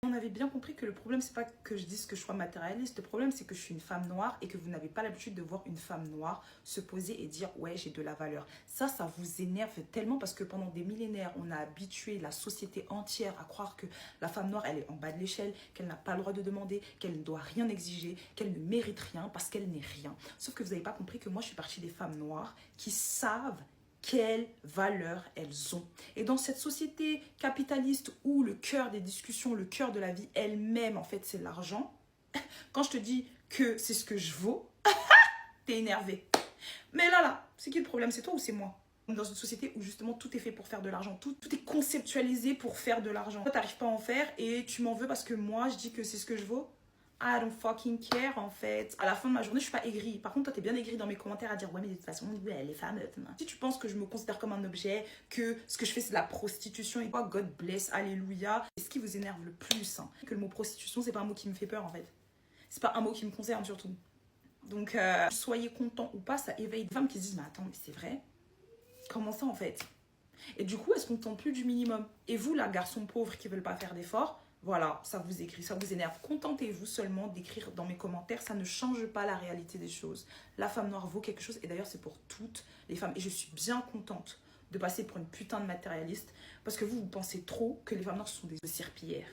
On avait bien compris que le problème, c'est pas que je dise que je sois matérialiste. Le problème, c'est que je suis une femme noire et que vous n'avez pas l'habitude de voir une femme noire se poser et dire « ouais, j'ai de la valeur ». Ça vous énerve tellement parce que pendant des millénaires, on a habitué la société entière à croire que la femme noire, elle est en bas de l'échelle, qu'elle n'a pas le droit de demander, qu'elle ne doit rien exiger, qu'elle ne mérite rien parce qu'elle n'est rien. Sauf que vous n'avez pas compris que moi, je suis partie des femmes noires qui savent quelle valeur elles ont. Et dans cette société capitaliste où le cœur des discussions, le cœur de la vie elle-même, en fait, c'est l'argent, quand je te dis que c'est ce que je vaux, t'es énervé. Mais là, c'est qui le problème? C'est toi ou c'est moi? Dans une société où justement tout est fait pour faire de l'argent, tout est conceptualisé pour faire de l'argent. Toi, t'arrives pas à en faire et tu m'en veux parce que moi, je dis que c'est ce que je vaux. I don't fucking care en fait. À la fin de ma journée, je suis pas aigrie. Par contre, toi, t'es bien aigrie dans mes commentaires à dire ouais, mais de toute façon, les femmes. Si tu penses que je me considère comme un objet, que ce que je fais c'est de la prostitution et quoi, God bless, alléluia. Et ce qui vous énerve le plus, hein, que le mot prostitution, c'est pas un mot qui me fait peur en fait. C'est pas un mot qui me concerne surtout. Donc, soyez content ou pas, ça éveille des femmes qui se disent mais attends, mais c'est vrai? Comment ça en fait? Et du coup, elles se contentent plus du minimum. Et vous, là, garçons pauvres qui veulent pas faire d'efforts, voilà, ça vous écrit, ça vous énerve. Contentez-vous seulement d'écrire dans mes commentaires, ça ne change pas la réalité des choses. La femme noire vaut quelque chose et d'ailleurs c'est pour toutes les femmes. Et je suis bien contente de passer pour une putain de matérialiste parce que vous pensez trop que les femmes noires sont des serpillères.